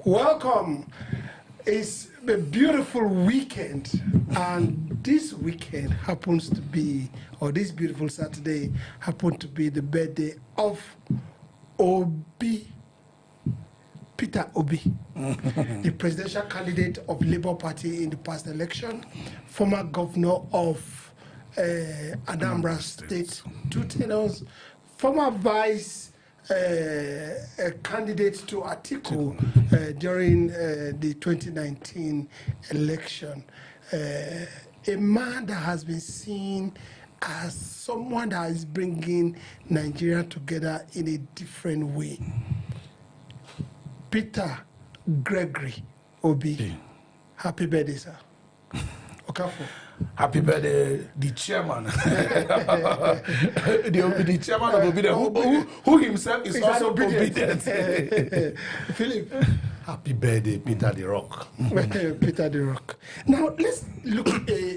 Welcome. It's a beautiful weekend, and this weekend happens to be, or this beautiful Saturday happened to be the birthday of Obi, Peter Obi, the presidential candidate of Labour Party in the past election, former governor of Anambra State, 2 tenures, former vice candidate to Atiku during the 2019 election. A man that has been seen as someone that is bringing Nigeria together in a different way. Peter Gregory Obi. Happy birthday, sir. Okafor. Happy birthday, the chairman. the chairman of Obedience, who himself is also obedient. Philip. Happy birthday, Peter the Rock. Peter the Rock. Now let's look.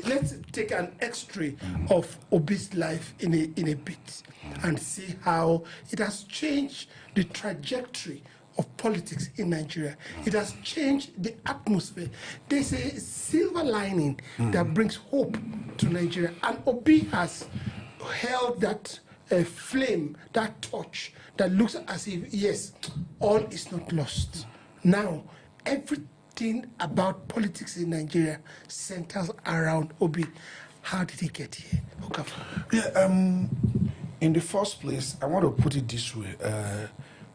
Let's take an extrait of Obi's life in a bit and see how it has changed the trajectory of politics in Nigeria. It has changed the atmosphere. There's a silver lining that brings hope to Nigeria, and Obi has held that flame, that torch that looks as if, yes, all is not lost. Now, everything about politics in Nigeria centers around Obi. How did he get here, Okafor? Yeah, in the first place, I want to put it this way.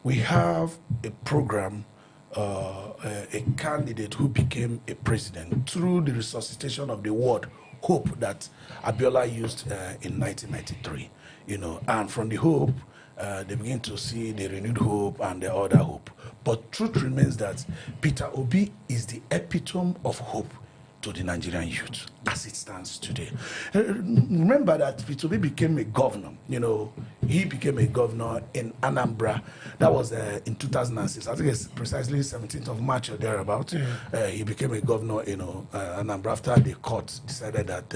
We have a program, a candidate who became a president through the resuscitation of the word hope that Abiola used in 1993. You know, and from the hope, they begin to see the renewed hope and the other hope. But truth remains that Peter Obi is the epitome of hope to the Nigerian youth as it stands today. Remember that Peter Obi became a governor. You know, he became a governor in Anambra. That was in 2006. I think it's precisely 17th of March or thereabout. He became a governor, you know, Anambra after the court decided that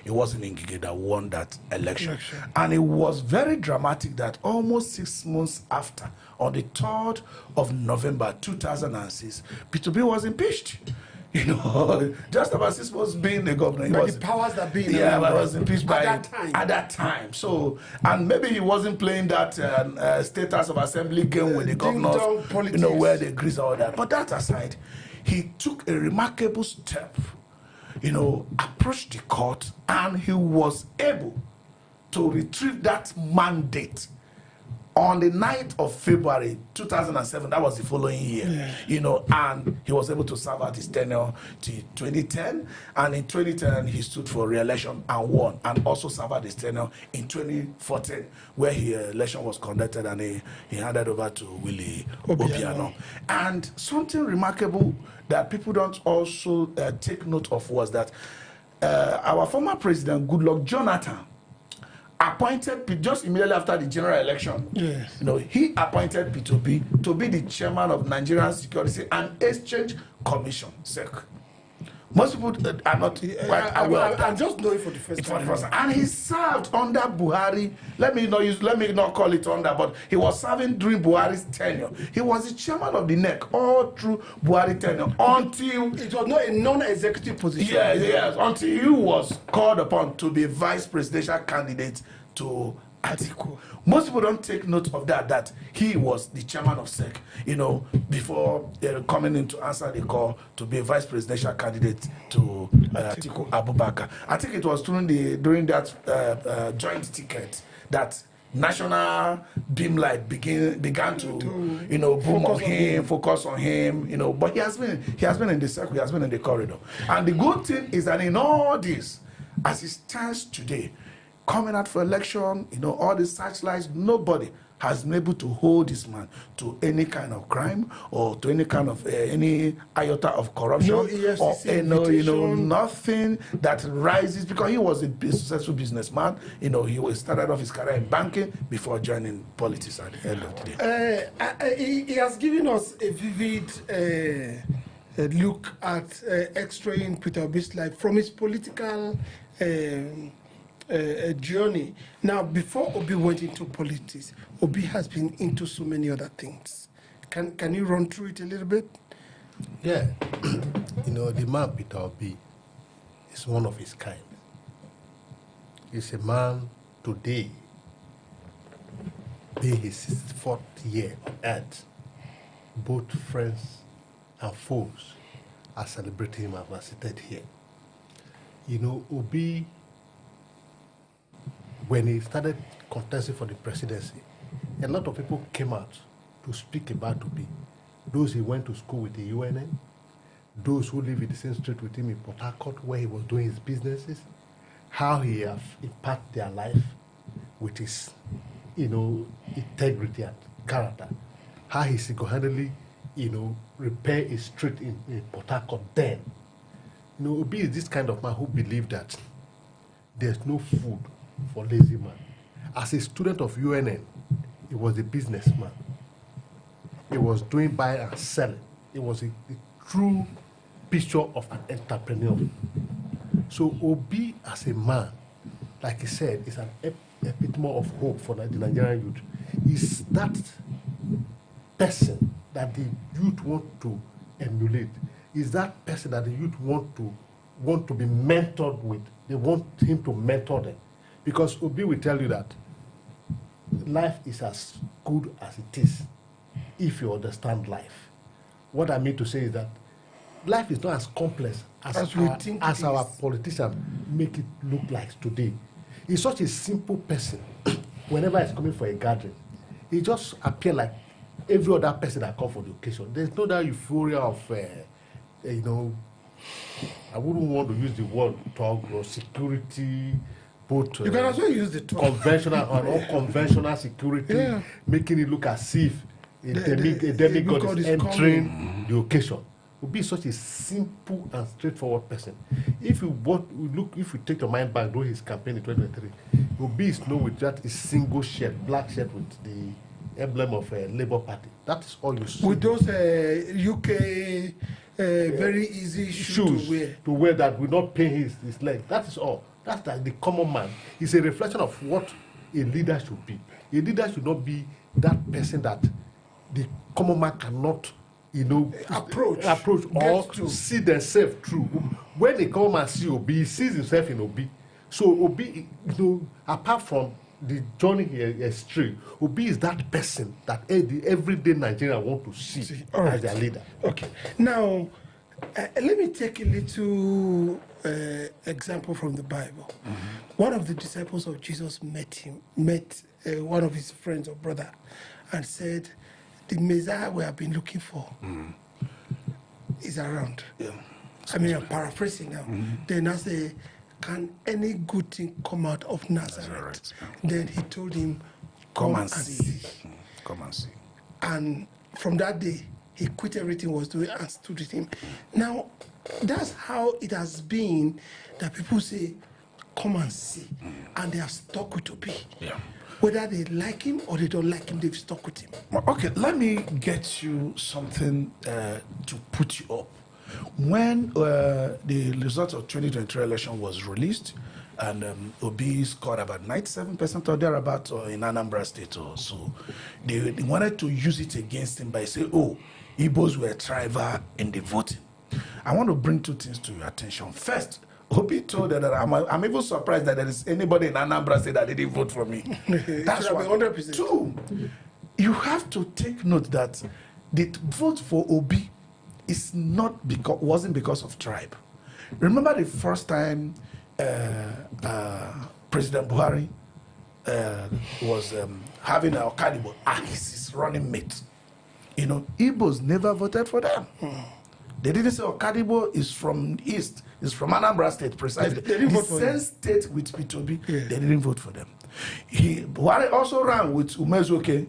it wasn't Ngige that won that election. And it was very dramatic that almost 6 months after, on the 3rd of November 2006, Peter Obi was impeached. You know, just about 6 months being the governor. By the powers that be. Yeah, but was impeached by at that time. So, and maybe he wasn't playing that status of assembly game with the governors, you know, where they grease all that. But that aside, he took a remarkable step, you know, approached the court, and he was able to retrieve that mandate on the 9th of February 2007. That was the following year, you know, and he was able to serve out his tenure to 2010. And in 2010, he stood for re-election and won, and also served out his tenure in 2014, where his election was conducted and he handed over to Willie Obiano. And something remarkable that people don't also take note of was that our former president, Goodluck Jonathan, appointed just immediately after the general election. Yes. You know, he appointed Peter Obi to be the chairman of Nigerian Security and Exchange Commission, SEC. Most people are not quite aware of that. I'm just knowing for the first time. And he served under Buhari. Let me not call it under, but he was serving during Buhari's tenure. He was the chairman of the NEC all through Buhari tenure until it was not a non-executive position. Yes, until he was called upon to be vice presidential candidate to Atiku. Most people don't take note of that he was the chairman of SEC, you know, before coming in to answer the call to be a vice presidential candidate to Atiku Abubakar. I think it was during that joint ticket that national beamlight began to you know, boom on him, focus on him, you know. But he has been in the circle, he has been in the corridor. And the good thing is that in all this, as it stands today, coming out for election, you know, all the searchlights, nobody has been able to hold this man to any kind of crime or to any kind of any iota of corruption, or you know, nothing that rises, because he was a successful businessman. You know, he started off his career in banking before joining politics at the end of the day. He has given us a vivid look at extracting Peter Obi's life from his political journey. Now, before Obi went into politics, Obi has been into so many other things. Can you run through it a little bit? Yeah, the man Peter Obi is one of his kind. He's a man today, being his 64th year on earth. Both friends and foes are celebrating him as seated here. Obi, when he started contesting for the presidency, a lot of people came out to speak about Obi. Those he went to school with the UNN, those who live in the same street with him in Port Harcourt where he was doing his businesses, how he have impacted their life with his, integrity and character, how he single-handedly, repair a street in Port Harcourt then. Obi is this kind of man who believed that there's no food for lazy man. As a student of UNN, he was a businessman. He was doing buying and selling. It was a true picture of an entrepreneur. So Obi as a man, like he said, is an epitome of hope for the Nigerian youth. Is that person that the youth want to emulate? Is that person that the youth want to be mentored with? They want him to mentor them. Because Obi will tell you that life is as good as it is if you understand life. What I mean to say is that life is not as complex as our politicians make it look like today. He's such a simple person. Whenever he's coming for a gathering, he just appears like every other person that comes for the occasion. There's no that euphoria of, I wouldn't want to use the word talk or security, both you can also use the term conventional and unconventional security, making it look as if a demigod is entering the occasion. Would be such a simple and straightforward person. If you take your mind back during his campaign in 2023, Obi is known with that single shirt, black shirt with the emblem of a Labour Party. That is all you see. With those UK very easy shoes to wear that will not pain his leg. That is all. That's like the common man. It's a reflection of what a leader should be. A leader should not be that person that the common man cannot, approach or to see themselves through. When they come and see Obi, he sees himself in Obi. So Obi, apart from the journey he has through, Obi is that person that the everyday Nigerian want to see as their leader. Okay. Now, let me take a little example from the Bible. One of the disciples of Jesus met one of his friends or brother and said, the Messiah we have been looking for is around. Yeah. I'm paraphrasing now. Then I say, can any good thing come out of Nazareth? Then he told him, come and see. Come and see. And from that day, he quit everything he was doing and stood with him. Now, that's how it has been that people say, come and see. And they have stuck with Obi. Yeah. Whether they like him or they don't like him, they've stuck with him. Okay, let me get you something to put you up. When the result of 2023 election was released, and Obi scored about 97% or thereabouts in Anambra State or so, they wanted to use it against him by saying, oh, Igbos were tribal in the voting. I want to bring two things to your attention. First, Obi told that I'm even surprised that there is anybody in Anambra State that didn't vote for me. That's one. 100%. Two, you have to take note that the vote for Obi wasn't because of tribe. Remember the first time President Buhari was having a Okadibo as his running mate. Igbos never voted for them. They didn't say Okadibo is from East, is from Anambra State precisely. They didn't vote for the him. same state with Peter Obi, they didn't vote for them. Buhari also ran with Umezuoke,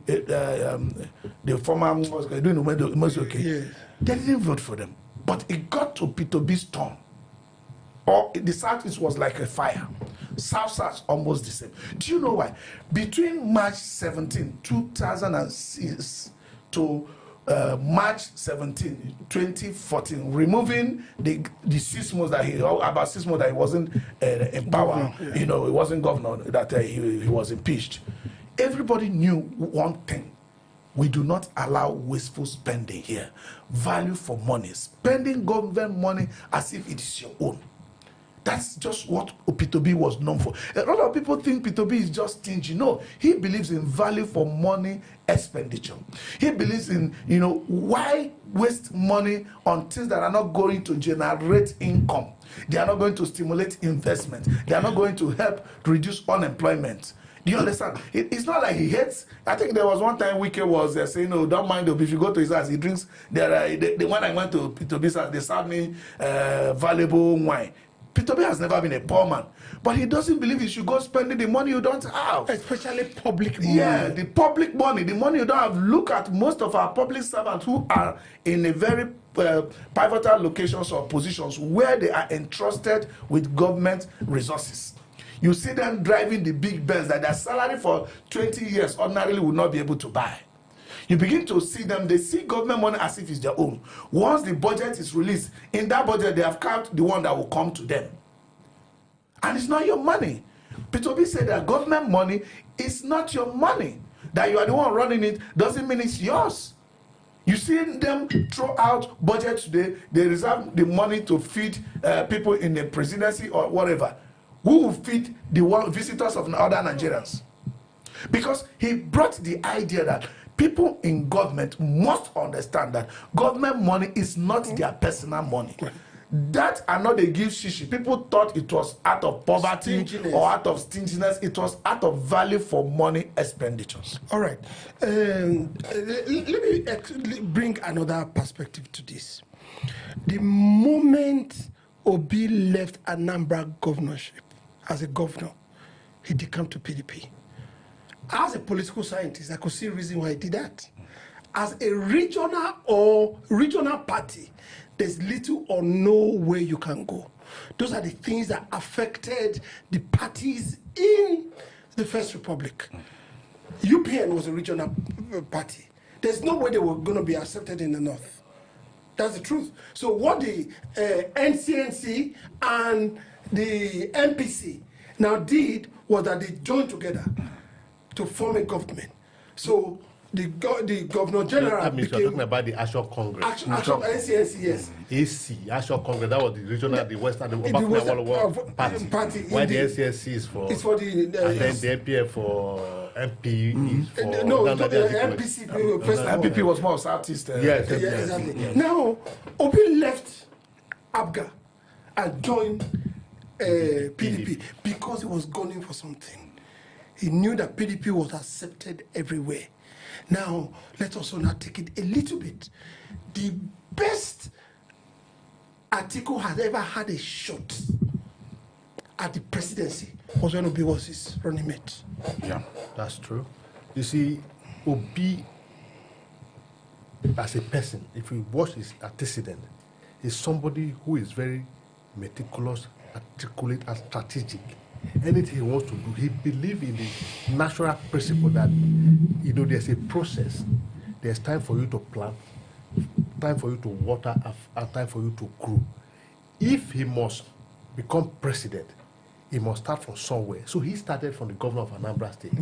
the former doing Umezuoke. Yeah. They didn't vote for them. But it got to Peter Obi's turn. Or the South was like a fire. South almost the same. Do you know why? Between March 17, 2006 to March 17, 2014, removing the 6 months that about 6 months that he wasn't in power, he wasn't governor, that he was impeached. Everybody knew one thing. We do not allow wasteful spending here. Value for money. Spending government money as if it is your own. That's just what Peter Obi was known for. A lot of people think Peter Obi is just stingy. No, he believes in value for money expenditure. He believes in, why waste money on things that are not going to generate income. They are not going to stimulate investment. They are not going to help to reduce unemployment. Do you understand? It's not like he hates. I think there was one time Wike was saying, no, don't mind Obi. If you go to his house, he drinks. The one I went to Peter Obi's house, they served me valuable wine. Peter Obi has never been a poor man, but he doesn't believe you should go spending the money you don't have. Especially public money. Yeah, the public money, the money you don't have. Look at most of our public servants who are in a very pivotal locations or positions where they are entrusted with government resources. You see them driving the big Benz that their salary for 20 years ordinarily would not be able to buy. You begin to see them, they see government money as if it's their own. Once the budget is released, in that budget they have capped the one that will come to them. And it's not your money. Peter Obi said that government money is not your money. That you are the one running it doesn't mean it's yours. You see them throw out budget today, they reserve the money to feed people in the presidency or whatever. Who will feed the visitors of other Nigerians? Because he brought the idea that people in government must understand that government money is not their personal money. That and not they give shishi. People thought it was out of poverty or out of stinginess. It was out of value for money expenditures. All right. Let me bring another perspective to this. The moment Obi left Anambra governorship as a governor, he did come to PDP. As a political scientist, I could see a reason why he did that. As a regional party, there's little or no way you can go. Those are the things that affected the parties in the First Republic. UPN was a regional party. There's no way they were going to be accepted in the North. That's the truth. So what the NCNC and the MPC now did was that they joined together to form a government. So the Governor General that means you're talking about the actual Congress. Actual NCNC, yes. AC, actual Congress, that was the regional, the Western, the party. Why the NCNC is for... It's for the... and then the MPF for MP is for... No, the MPC... MPP was more Southeast. Yes, exactly. Yes. Now, Obi left ABGA and joined PDP because he was gunning for something. He knew that PDP was accepted everywhere. Now, let us now take it a little bit. The best Atiku has ever had a shot at the presidency was when Obi was his running mate. Yeah, that's true. You see, Obi, as a person, if you watch his antecedent, is somebody who is very meticulous, articulate, and strategic. Anything he wants to do, he believes in the natural principle that, there's a process. There's time for you to plant, time for you to water, and time for you to grow. If he must become president, he must start from somewhere. So he started from the governor of Anambra State,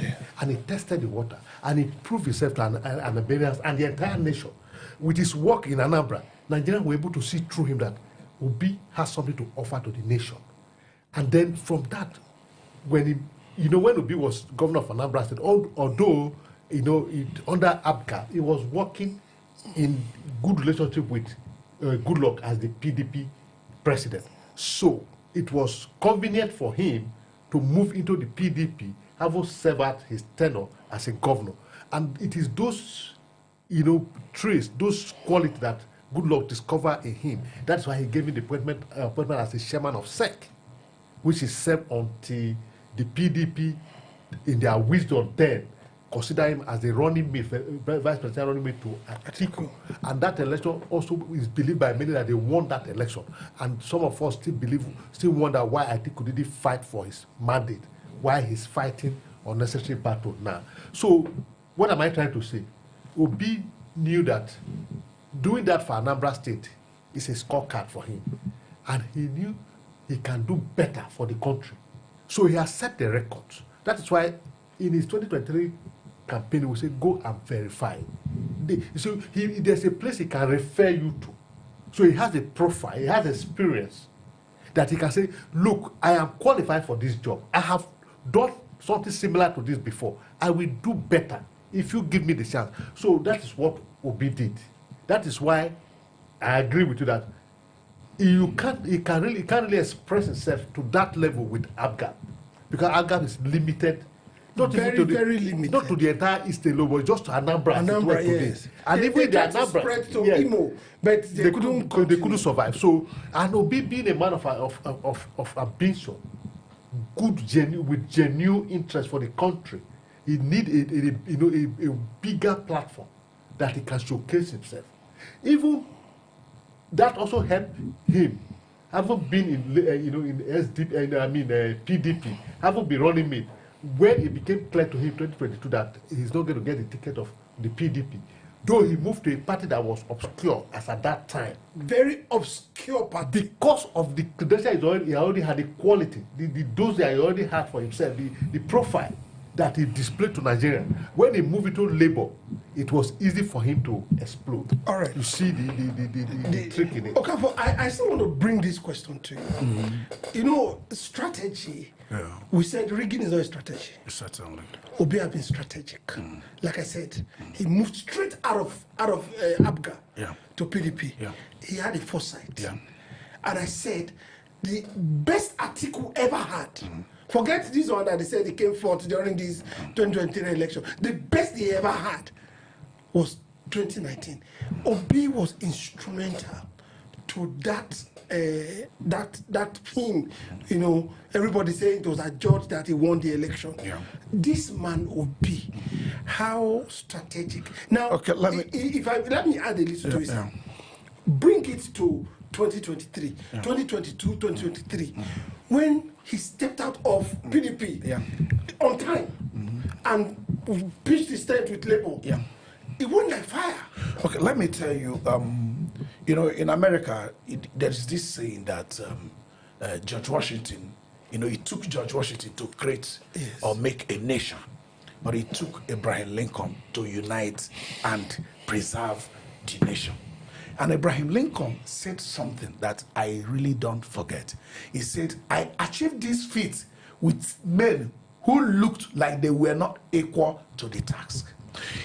and he tested the water, and he proved himself to Anambarians and the entire nation. With his work in Anambra, Nigerians were able to see through him that Obi has something to offer to the nation. And then from that, when when Obi was governor of Anambra State, although under ABGA, he was working in good relationship with Goodluck as the PDP president. So it was convenient for him to move into the PDP, having severed his tenure as a governor. And it is those traits, those qualities that Goodluck discovered in him. That's why he gave him the appointment as a chairman of SEC, which is served until the PDP, in their wisdom then, consider him as the running mate, vice president running mate to Atiku. And that election also is believed by many that they won that election. And some of us still wonder why Atiku didn't fight for his mandate, why he's fighting unnecessary battle now. So, what am I trying to say? Obi knew that doing that for Anambra State is a scorecard for him. And he knew he can do better for the country. So he has set the records. That is why in his 2023 campaign, we say, go and verify. there's a place he can refer you to. So he has a profile, he has experience that he can say, look, I am qualified for this job. I have done something similar to this before. I will do better if you give me the chance. So that is what Obi did. That is why I agree with you that he can't really express himself to that level with Abgab, because Abgab is limited. Very limited. Not to the entire East alone, but just to Anambra, yes. And even the Anambra spread to Imo, but they couldn't survive. So, and Obi being a man of ambition, with genuine interest for the country, he need a bigger platform that he can showcase himself. Even that also helped him. Haven't been in PDP, haven't been running mate. When it became clear to him 2022 that he's not going to get the ticket of the PDP, though he moved to a party that was obscure as at that time. Very obscure party. Because of the credentials he already had, the quality, those that he already had for himself, the profile that he displayed to Nigeria. When he moved into Labour, it was easy for him to explode. All right. You see the trick in it. Okay, but I still want to bring this question to you. Mm-hmm. You know, strategy. Yeah. We said rigging is not a strategy. Certainly. Obi has been strategic. Like I said, he moved straight out of Abga to PDP. Yeah. He had a foresight. Yeah. And I said, the best Atiku ever had. Forget this one that they said he came forth during this 2023 election. The best he ever had was 2019. Obi was instrumental to that him, you know, everybody saying it was a judge that he won the election. Yeah. This man Obi, how strategic. Now, okay, let me add a little to it. Bring it to 2023, 2022, 2023, when he stepped out of PDP on time and pitched his tent with Labour. Yeah. It went like fire. Okay, let me tell you, you know, in America, there's this saying that George Washington, you know, it took George Washington to create or make a nation, but it took Abraham Lincoln to unite and preserve the nation. And Abraham Lincoln said something that I really don't forget. He said, I achieved this feat with men who looked like they were not equal to the task.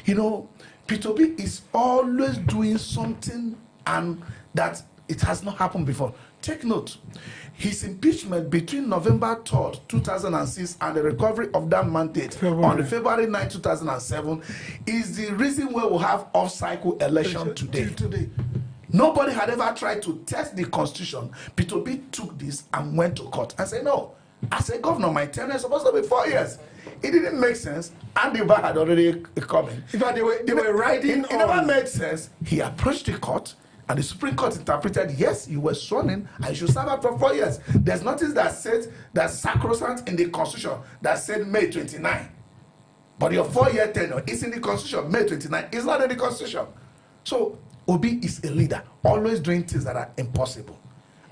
You know, Peter Obi is always doing something and that it has not happened before. Take note, his impeachment between November 3rd, 2006 and the recovery of that mandate on the February 9, 2007 is the reason why we have off-cycle election today. Nobody had ever tried to test the constitution. Peter Obi took this and went to court and said, no, as a governor, my tenure is supposed to be 4 years. It didn't make sense, and the bar had already coming. In fact, they were riding. It never made sense. He approached the court, and the Supreme Court interpreted, yes, you were sworn in, and you should serve out for 4 years. There's nothing that says that sacrosanct in the constitution that said May 29. But your 4-year tenure is in the constitution. May 29 is not in the constitution. So Obi is a leader, always doing things that are impossible.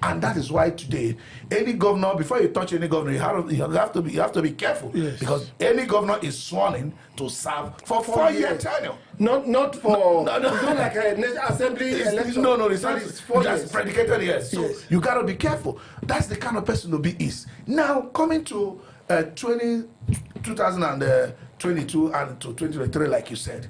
And that is why today, any governor, before you touch any governor, you have to be careful. Yes. Because any governor is sworn in to serve for 4-year tenure. Not for no. It's not like an assembly election. No, it's not. That's predicated years. So you gotta be careful. That's the kind of person Obi is. Now coming to 2022 and to 2023, like you said,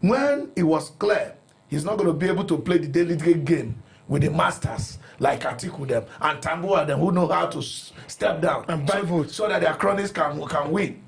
when it was clear he's not going to be able to play the delegate game with the masters like Atiku them and Tambua them who know how to step down and buy votes so that their cronies can win.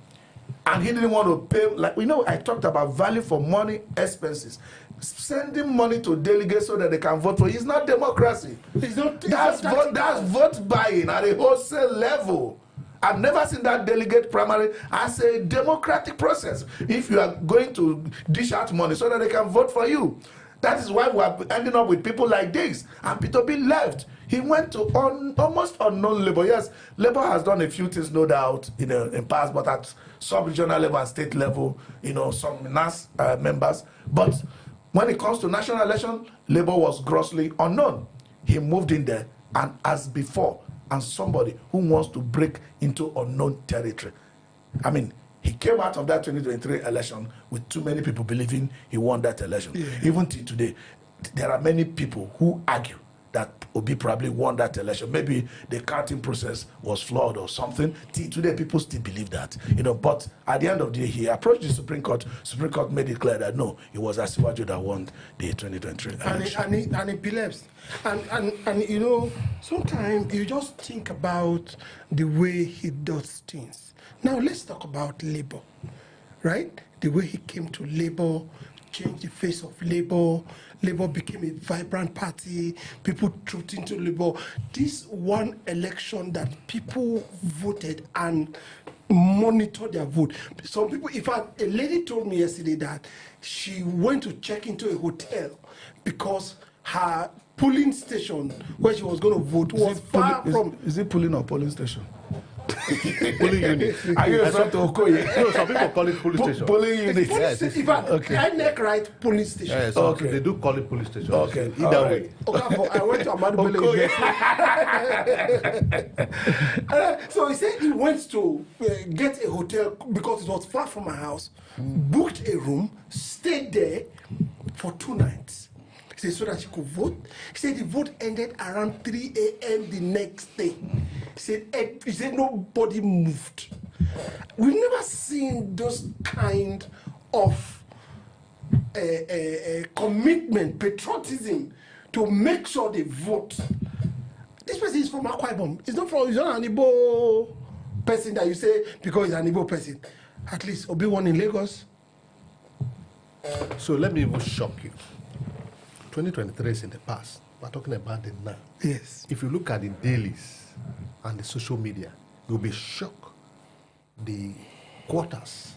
And he didn't want to pay, like we know I talked about value for money expenses. Sending money to delegates so that they can vote for you is not democracy. That's vote buying at a wholesale level. I've never seen that delegate primary as a democratic process. If you are going to dish out money so that they can vote for you. That is why we are ending up with people like this. And Peter Obi left. He went to almost unknown Labour. Yes, Labour has done a few things, no doubt, in past, but at sub-regional level and state level, some NAS members. But when it comes to national election, Labour was grossly unknown. He moved in there, and as before, and somebody who wants to break into unknown territory. I mean, he came out of that 2023 election with too many people believing he won that election. Yeah. Even till today, there are many people who argue that Obi probably won that election. Maybe the counting process was flawed or something. Till today, people still believe that. But at the end of the day, he approached the Supreme Court. Supreme Court made it clear that no, it was Asiwaju that won the 2023 election. And he believes. And sometimes you just think about the way he does things. Now let's talk about Labour, right? The way he came to Labour, changed the face of Labour. Labour became a vibrant party. People trooped into Labour. This one election that people voted and monitored their vote. Some people, in fact, a lady told me yesterday that she went to check into a hotel because her polling station where she was going to vote was far from. Is it polling or polling station? Polling unit. Are you referring to Okoye? No, some people call it police station. Polling unit. Yes, In fact, INEC right polling station. Yes, Okay. they do call it police station. Okay. Either All way. Okay, but I went to Amadu Bello. So he said he went to get a hotel because it was far from my house, booked a room, stayed there for 2 nights. He said so that she could vote. He said the vote ended around 3 a.m. the next day. He said nobody moved. We've never seen those kind of commitment, patriotism to make sure they vote. This person is from Akwa Ibom. He's not an Igbo person that you say because he's an Igbo person. At least Obi won in Lagos. So let me even shock you. 2023 is in the past. We're talking about the now. Yes. If you look at the dailies and the social media, you'll be shocked the quarters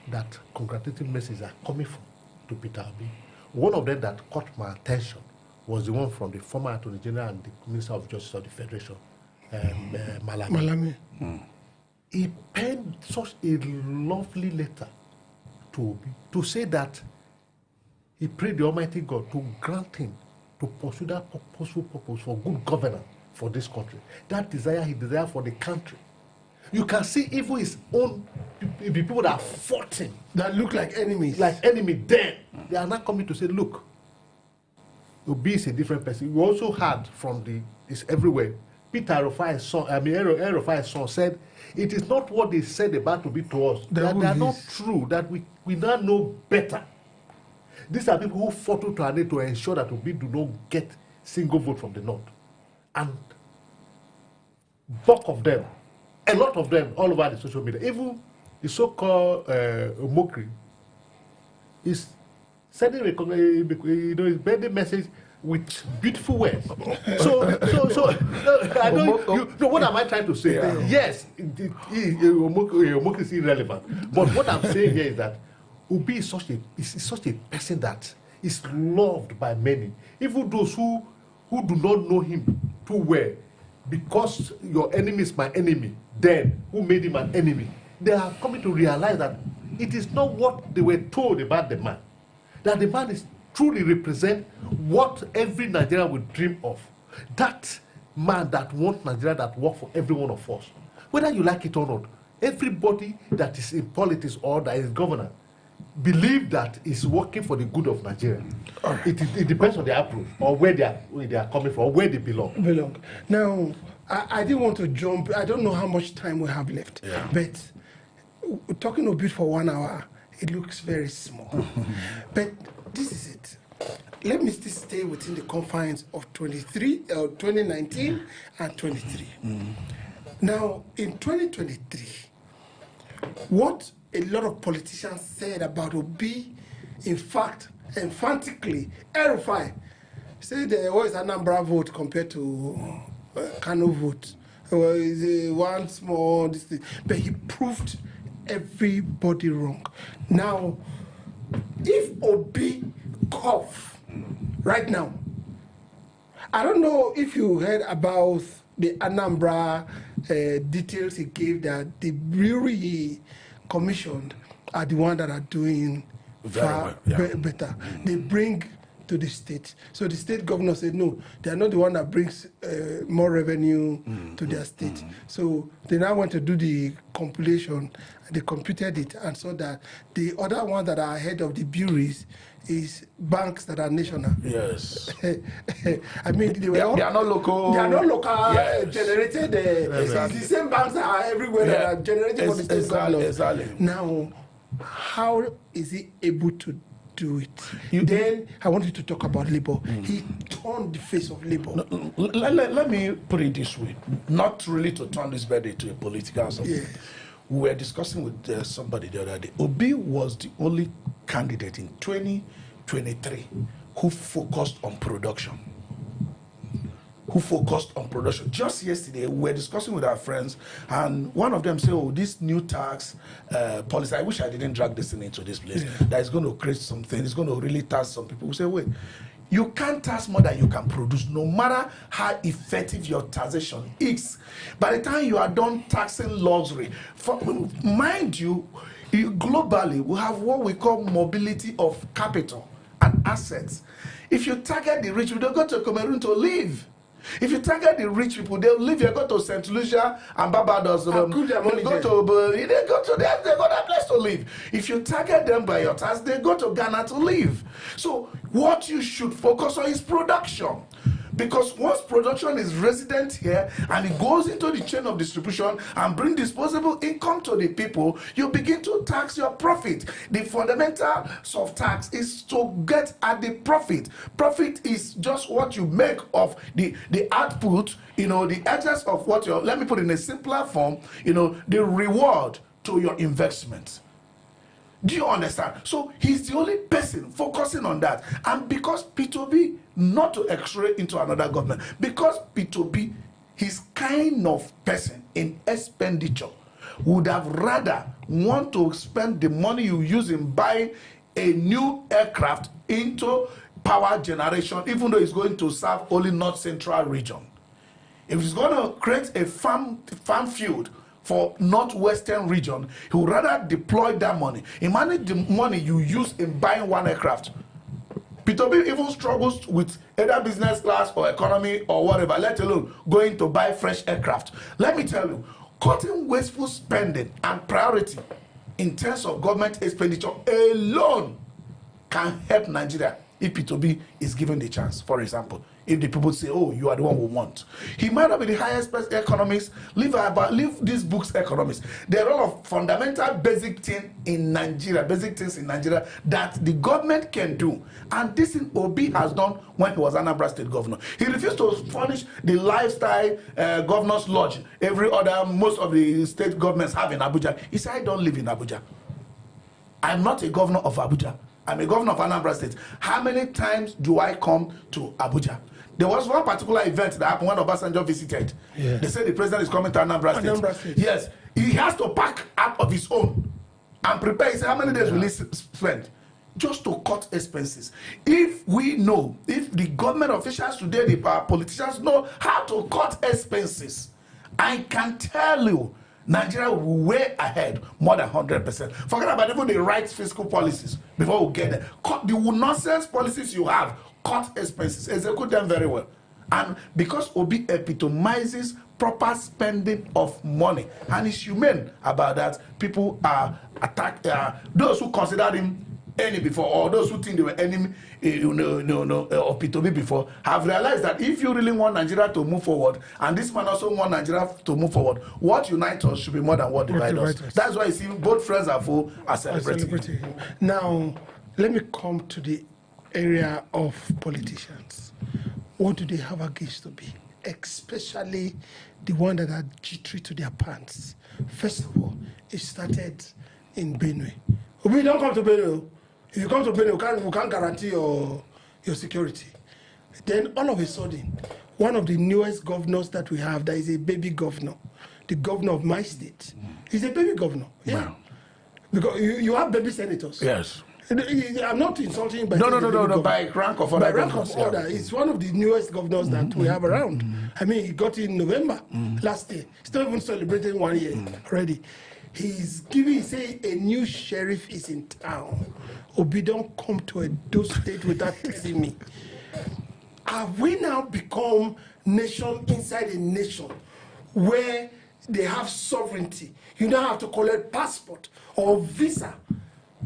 that congratulatory messages are coming from to Peter Obi. One of them that caught my attention was the one from the former Attorney General and the Minister of Justice of the Federation, Malami. He penned such a lovely letter to Obi to say that he prayed the Almighty God to grant him to pursue that purposeful purpose for good governance for this country. That desire he desired for the country. You can see even his own people that fought him, That look like enemies. then they are not coming to say, look, Obi is a different person. We also heard from it's everywhere. Peter Rufai's son said, it is not what they said about Obi to us, that they are not true, that we now know better. These are people who fought to ensure that Obi do not get single vote from the north. And bulk of them, a lot of them, all over the social media, even the so-called Omokri, is sending his birthday message with beautiful words. So I know what am I trying to say? Yeah. Yes, Omokri is irrelevant. But what I'm saying here is that Obi is such a person that is loved by many, even those who do not know him too well. Because your enemy is my enemy, then who made him an enemy? They are coming to realize that it is not what they were told about the man. That the man is truly represent what every Nigerian would dream of. That man that wants Nigeria, that works for every one of us. Whether you like it or not, everybody that is in politics or that is governor believe that is working for the good of Nigeria. Right. It depends on their approach or where they are coming from or where they belong. Now, I didn't want to jump. I don't know how much time we have left. Yeah. But talking a bit for 1 hour, it looks very small. But this is it. Let me still stay within the confines of 2019 and 23. Now, in 2023, what a lot of politicians said about Obi, in fact, emphatically, El-Rufai said there was an Anambra vote compared to Kano vote. One small distance, but he proved everybody wrong. Now, if Obi cough right now, I don't know if you heard about the Anambra details he gave that the brewery he commissioned are the ones that are doing better. They bring to the state. So the state governor said, no, they are not the one that brings more revenue to their state. So they now want to do the compilation, and they computed it, and saw that the other ones that are ahead of the bureaus is banks that are national. Yes. I mean, they are not local. They are not local Yes. generated. It's the same banks that are everywhere that are generated for the state governors. Exactly. Now, how is he able to do it? Then I want you to talk about labor. He turned the face of labor. No, let me put it this way, not really to turn this birthday to a political something. Yeah. We were discussing with somebody the other day. Obi was the only candidate in 2023 who focused on production. Just yesterday, we were discussing with our friends, and one of them said, oh, this new tax policy, I wish I didn't drag this thing into this place, that is going to create something, it's going to really tax some people. We say, wait, you can't tax more than you can produce, no matter how effective your taxation is. By the time you are done taxing luxury, mind you, globally, we have what we call mobility of capital and assets. If you target the rich, you don't go to Cameroon to live. If you target the rich people, they'll leave. You go to St. Lucia and Barbados. They go to that place to live. If you target them by your tax, they go to Ghana to live. So what you should focus on is production. Because once production is resident here and it goes into the chain of distribution and bring disposable income to the people, you begin to tax your profit. The fundamentals of tax is to get at the profit. Profit is just what you make of the output, the excess of what you're, let me put it in a simpler form, the reward to your investment. Do you understand? So he's the only person focusing on that. And because Peter Obi, not to x-ray into another government, because Peter Obi, his kind of person in expenditure would have rather want to spend the money you use in buying a new aircraft into power generation, even though it's going to serve only North Central region. If he's going to create a farm field for northwestern region, he would rather deploy that money. Imagine the money you use in buying one aircraft. Peter Obi even struggles with either business class or economy or whatever, let alone going to buy fresh aircraft. Let me tell you, cutting wasteful spending and priority in terms of government expenditure alone can help Nigeria if Peter Obi is given the chance. For example, if the people say, oh, you are the one we want. He might not be the highest paid economist, leave these books economists. There are a lot of fundamental basic things in Nigeria that the government can do. And this thing Obi has done when he was Anambra State governor. He refused to furnish the lifestyle governor's lodge most of the state governments have in Abuja. He said, I don't live in Abuja. I'm not a governor of Abuja. I'm a governor of Anambra State. How many times do I come to Abuja? There was one particular event that happened when Obasanjo visited. Yeah. They said the president is coming to Anambra State. Yes. He has to pack out of his own and prepare. He said, how many days will he spend? Just to cut expenses. If the government officials today, the politicians know how to cut expenses, I can tell you, Nigeria will be way ahead, more than 100%. Forget about even the right fiscal policies before we get there. Cut the nonsense policies you have, cut expenses, execute them very well. And because Obi epitomizes proper spending of money and is humane about that, people are attacked. Those who considered him enemy before, or those who think they were enemy of Peter Obi before, have realized that if you really want Nigeria to move forward, and this man also want Nigeria to move forward, what unites us should be more than what divides us. That's why you see both friends are celebrating him. Now, let me come to the area of politicians. What do they have against Obi? Especially the one that are jittery to their pants. First of all, it started in Benue. Obi, don't come to Benue. If you come to Benue, we can't guarantee your security. Then all of a sudden, one of the newest governors that we have, that is a baby governor, the governor of my state, he's a baby governor. Yeah. Wow. Because you have baby senators. Yes. I'm not insulting by no, by rank of order. By rank of order. It's one of the newest governors that we have around. I mean, he got in November last year. Still even celebrating 1 year already. he's giving, say a new sheriff is in town. Obi don't come to Edo State without telling me. Have we now become nation inside a nation where they have sovereignty? You don't have to collect passport or visa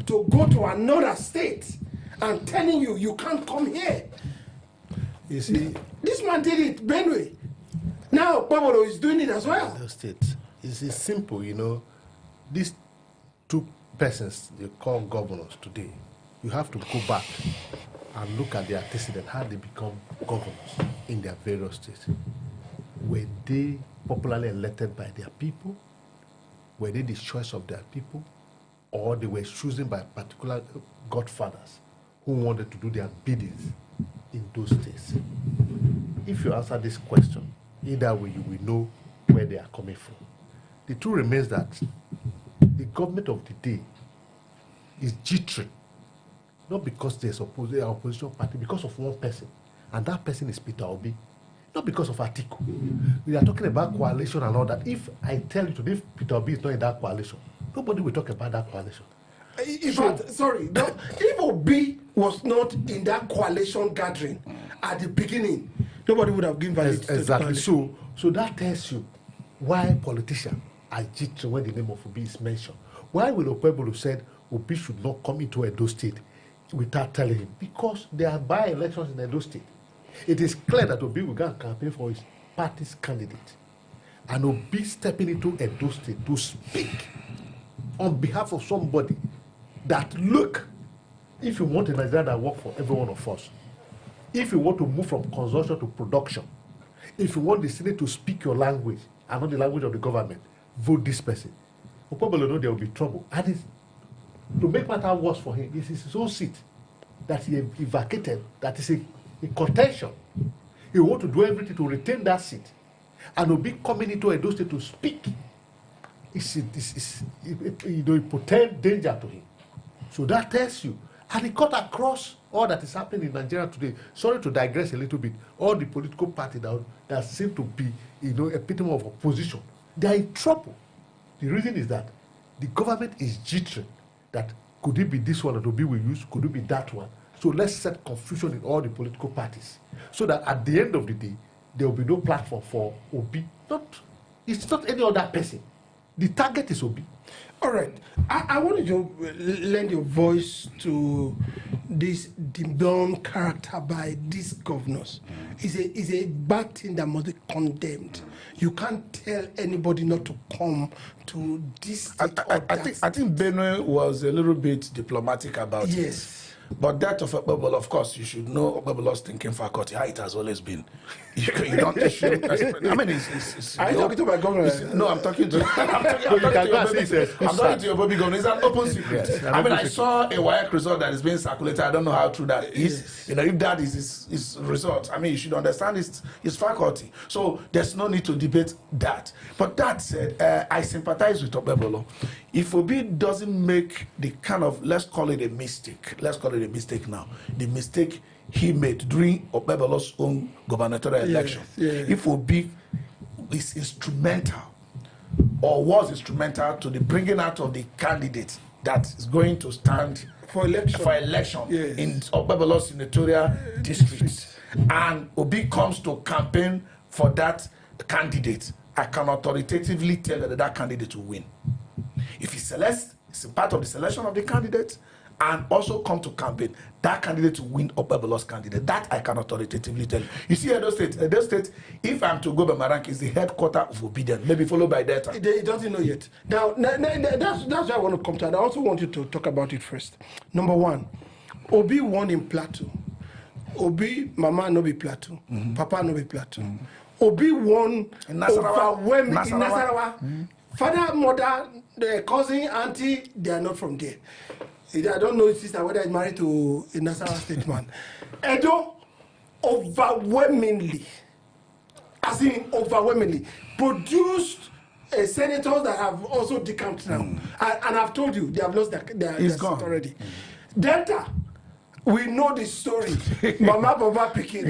to go to another state and telling you you can't come here. You see, this man did it Benue. Now Pablo is doing it as well. the state. It's simple, you know. These two persons they call governors today, you have to go back and look at their antecedent, how they become governors in their various states. Were they popularly elected by their people? Were they the choice of their people? Or they were chosen by particular godfathers who wanted to do their biddings in those states? If you answer this question, either way you will know where they are coming from. The truth remains that the government of the day is jittering, not because there's opposition party, because of one person, and that person is Peter Obi, not because of Atiku. We are talking about coalition and all that. If I tell you today, if Peter Obi is not in that coalition, nobody will talk about that coalition. If Obi was not in that coalition gathering at the beginning, nobody would have given value to exactly. the coalition. So that tells you why politicians are jittering when the name of Obi is mentioned. Why will Okpebolo said Obi should not come into Edo State without telling him? Because there are by-elections in Edo State. It is clear that Obi will go and campaign for his party's candidate. And Obi stepping into Edo State to speak on behalf of somebody that, look, if you want a Nigeria that works for every one of us, if you want to move from consumption to production, if you want the Senate to speak your language and not the language of the government, vote this person. Okpebolo know there will be trouble. And it's, to make matter worse for him, it's his own seat that he vacated, that is a contention. He want to do everything to retain that seat. And will be coming into Edo State to speak. It portend danger to him. So that tells you. And he cut across all that is happening in Nigeria today. Sorry to digress a little bit. All the political parties that seem to be, epitome of opposition, they are in trouble. The reason is that the government is jittering that could it be this one that Obi will use, could it be that one? So let's set confusion in all the political parties so that at the end of the day, there will be no platform for Obi. It's not any other person. The target is Obi. All right. I wanted to lend your voice to this demeanor character by these governors. It's a bad thing that must be condemned. You can't tell anybody not to come to this state or that. I think Benue was a little bit diplomatic about it. Yes. But that of Okpebolo, of course, you should know Okpebolo's thinking faculty, how it has always been. You don't issue. I mean, it's are you talking to my governor? No, I'm talking to. I'm talking to your baby governor. It's an open secret. Yes, I mean, I saw a WAEC result that is being circulated. I don't know how true that is. Yes. If that is his result, I mean, you should understand his faculty. So there's no need to debate that. But that said, I sympathize with Okpebolo. If Obi doesn't make the kind of, let's call it a mistake now, the mistake he made during Okpebolo's own gubernatorial election. Yes. If Obi is instrumental or was instrumental to the bringing out of the candidate that is going to stand for election yes, in Okpebolo's senatorial district, and Obi comes to campaign for that candidate, I can authoritatively tell that candidate will win. If he selects, it's a part of the selection of the candidate, and also come to campaign, that candidate will win Okpebolo's candidate. That I can authoritatively tell you. You see, Edo State, if I'm to go by my rank, is the headquarters of obedience, maybe followed by Delta. He doesn't know yet. Now, that's why I want to come to that. I also want you to talk about it first. Number one, Obi won in Plateau. Obi, Mama no be Plateau. Papa no be Plateau. Obi won in Nasarawa. Overwhelming in Nasarawa. Father, mother, the cousin, auntie, they are not from there. I don't know his sister whether he's married to a Nasarawa state man. Edo overwhelmingly produced senators that have also decamped now. And I've told you, they have lost their seat already. Delta, We know the story. Mama Baba Pikin.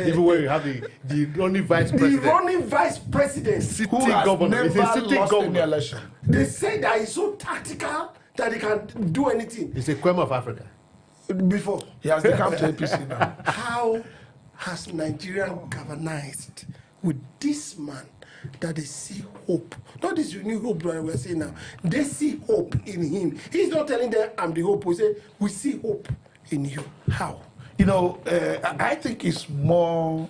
Even when you have the running vice president. The running vice president. City Who has governor. never It's a city lost any governor. election. They say that he's so tactical that he can do anything. It's a Kwem of Africa. Before. He has become to APC now. How has Nigerian galvanized with this man that they see hope? Not this renewed hope that we're saying now. They see hope in him. He's not telling them, I'm the hope. We say, we see hope in you. How? You know, I think it's more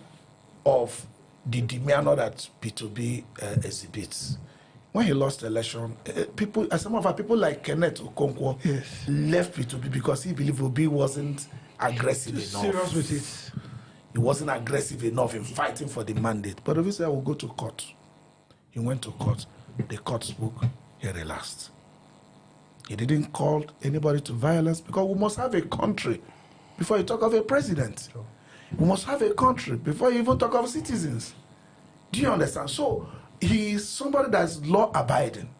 of the demeanor that Peter Obi exhibits. When he lost the election, people, some of our people like Kenneth Okonkwo left Peter Obi because he believed Obi wasn't aggressive enough. Serious with it. He wasn't aggressive enough in fighting for the mandate. But obviously, I will go to court. He went to court. The court spoke. He relaxed. He didn't call anybody to violence because we must have a country before you talk of a president. Sure. We must have a country before you even talk of citizens. Do you understand? So he is somebody that's law-abiding.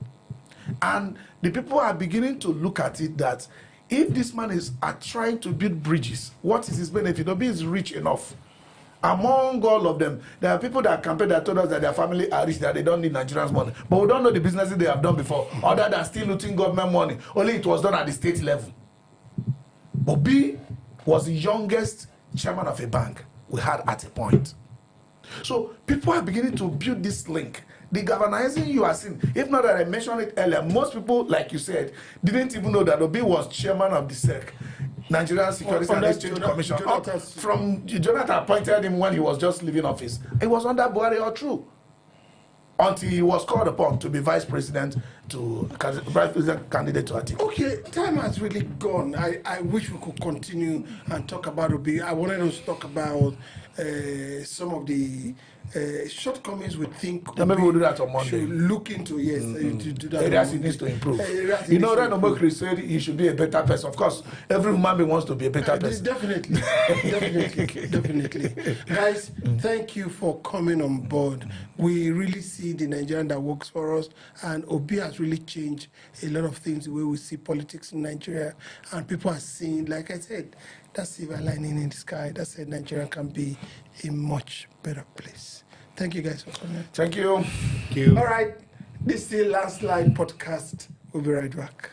And the people are beginning to look at it that if this man is trying to build bridges, what is his benefit? Obi is rich enough. Among all of them, there are people that campaign that told us that their family are rich, that they don't need Nigerians' money. But we don't know the businesses they have done before, other than still looting government money. Only it was done at the state level. Obi was the youngest chairman of a bank we had at a point. So people are beginning to build this link. The galvanizing you are seeing, if not that I mentioned it earlier, most people, like you said, didn't even know that Obi was chairman of the SEC, Nigerian Securities and Exchange Commission. From Jonathan appointed him when he was just leaving office. It was under Buhari or true. Until he was called upon to be vice president candidate to Atiku. Okay, time has really gone. I wish we could continue and talk about Obi. I wanted us to talk about some of the shortcomings we think maybe we'll do that on Monday. should look into. Yes, to do that. Areas he needs to improve. You know, Reno Mokri said he should be a better person. Of course, every human being wants to be a better person. Definitely, definitely. Guys, thank you for coming on board. We really see the Nigerian that works for us, and Obi has really changed a lot of things, the way we see politics in Nigeria, and people are seeing, like I said, that silver lining in the sky that said Nigeria can be a much better place. Thank you guys for coming. Thank you. Thank you. All right, this is the Landslide Podcast. We'll be right back.